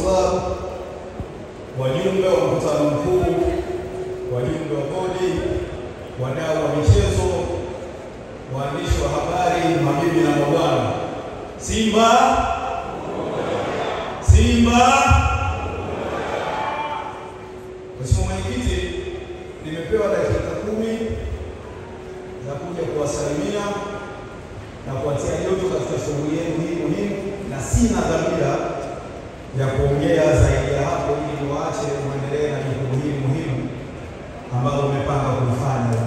Club, wajumbe wa mkutano mkuu, wajumbe wa bodi, wadau wa michezo, waandishi wa habari, mabibi na mabwana. Simba! Simba! Mheshimiwa Mwenyekiti, nimepewa dakika 10 za kuja kuwasalimia na kuwatia joto katika shughuli yenu hii muhimu, na sina dhamira ya kuongea zaidi ya hapo ili niwaache muendelee na jukumu hili muhimu ambalo umepanga kulifanya.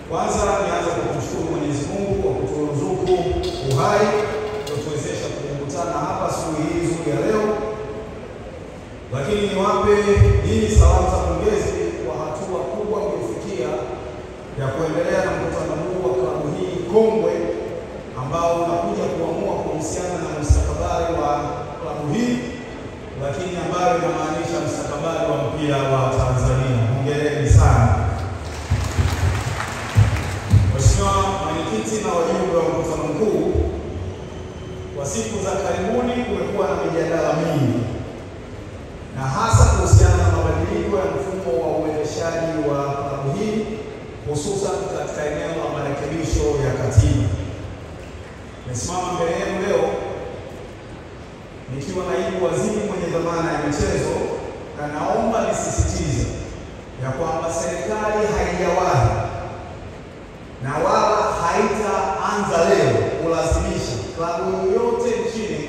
Kwanza nianza kwa kumshukuru Mwenyezi Mungu kwa kuturuzuku uhai kutuwezesha kukutana hapa siku hii nzuri ya leo, lakini niwape hii salamu za pongezi kwa hatua kubwa mliofikia ya kuendelea na mkutano huu wa klabu hii kongwe ambao unakuja kuamua kuhusiana na mustakabali wa klabu hii, lakini ambayo inamaanisha mustakabali wa mpira wa Tanzania. Hongereni sana. Mheshimiwa Mwenyekiti na wajumbe wa mkutano mkuu, kwa siku za karibuni kumekuwa na mijadala mingi na hasa kuhusiana na mabadiliko ya mfumo wa uendeshaji wa klabu hii, hususan katika eneo la marekebisho ya katiba. Nimesimama mbele yenu leo nikiwa naibu waziri mwenye dhamana ya michezo, na naomba nisisitize ya kwamba serikali haijawahi na wala haitaanza leo kulazimisha klabu yoyote nchini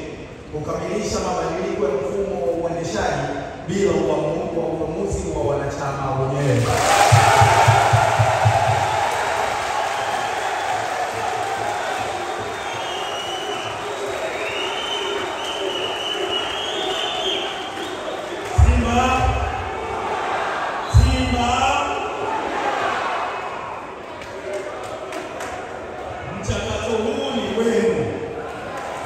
kukamilisha mabadiliko ya mfumo wa uendeshaji bila uamuzi wa wanachama wenyewe. Mchakato huu ni wenu,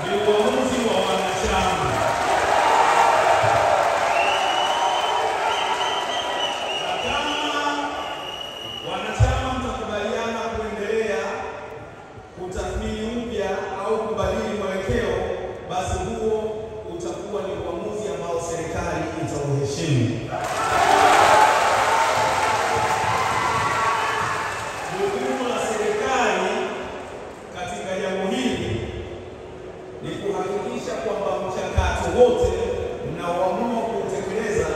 ni uamuzi wa wanachama. Na kama wanachama mtakubaliana kuendelea kutathmini upya au kubadili mwelekeo, basi huo utakuwa ni uamuzi ambao serikali itauheshimu. Jukumu la serikali katika jambo hili ni kuhakikisha kwamba mchakato wote mnaoamua kutekeleza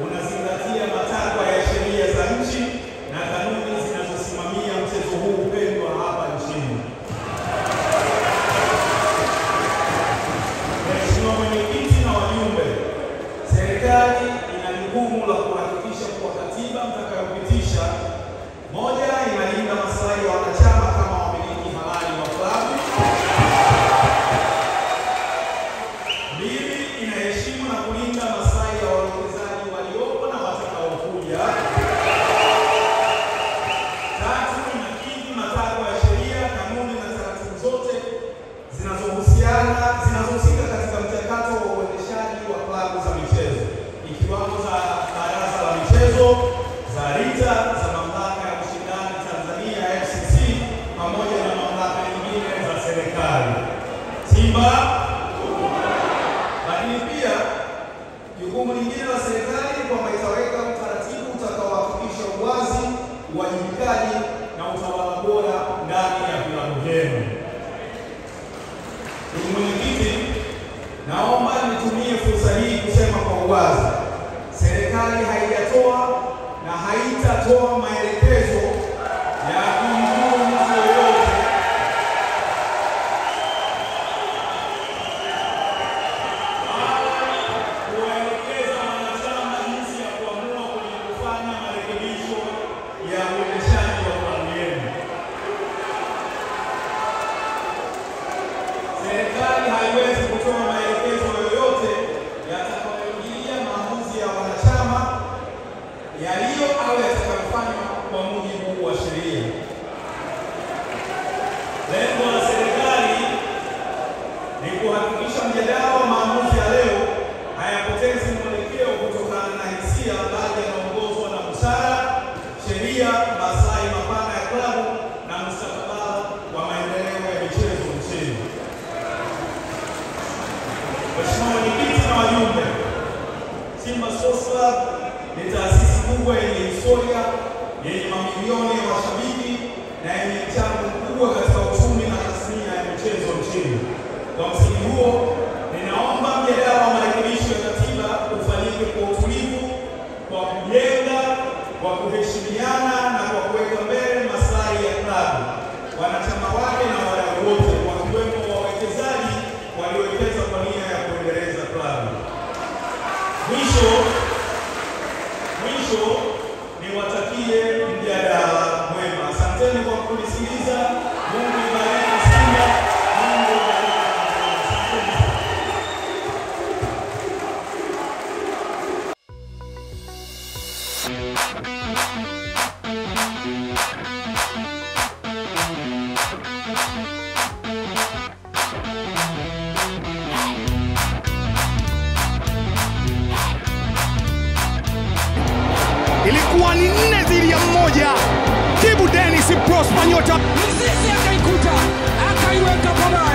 unazingatia matakwa ya sheria za nchi na kanuni zinazosimamia mchezo huu pendwa hapa nchini. Mheshimiwa Mwenyekiti na wajumbe, serikali ina jukumu la kuhakikisha kuwa katiba mtakayopitisha, moja, inalinda maslahi ya wanachama kama wamiliki halali wa klabu; mbili, inaheshimu na kulinda maslahi ya wawekezaji waliopo na watakaokuja; tatu, inakidhi matakwa ya sheria, kanuni na taratibu zote zinazohusika katika mchakato wa uendeshaji wa klabu za michezo, ikiwamo za Baraza la Michezo, za RITA, za Mamlaka ya Ushindani Tanzania FCC, pamoja na mamlaka nyingine za serikali. Simba! Lakini pia jukumu lingine la serikali ni kwamba itaweka utaratibu utakaohakikisha uwazi, uwajibikaji na utawala bora ndani ya vilabu vyenu. Ndugu Mwenyekiti, naomba nitumie fursa hii kusema kwa uwazi, serikali haijatoa na haitatoa maelekezo ya kumdhuru mtu yoyote kuwaelekeza wanachama jinsi ya kuamua kwenye kufanya marekebisho ya uendeshaji wa klabu yenu. Serikali haiwezi kutoa maelekezo yoyote yatakayoingilia maamuzi ya wanachama yaliyo au yatakayofanywa Simba Sports Club ni taasisi kubwa yenye historia, yenye mamilioni ya mashabiki na yenye mchango mkubwa katika uchumi na tasnia ya michezo nchini. Kwa msingi huo, ninaomba mjadala wa marekebisho ya katiba ufanyike kwa utulivu, kwa kujenga, kwa kuheshimiana na kwa kuweka mbele maslahi ya klabu, wanachama wake na wadau wote, wakiwemo wawekezaji waliowekeza kwa nia ya kuendeleza klabu. Mwisho niwatakie mjadala mwema. Asanteni kwa kunisikiliza. Mungu ibariki Simba. Mungu ibariki. Ilikuwa ni 4-1. Kibu Dennis Prosper nyota. Mzizi akaikuta, akaiweka pabaya.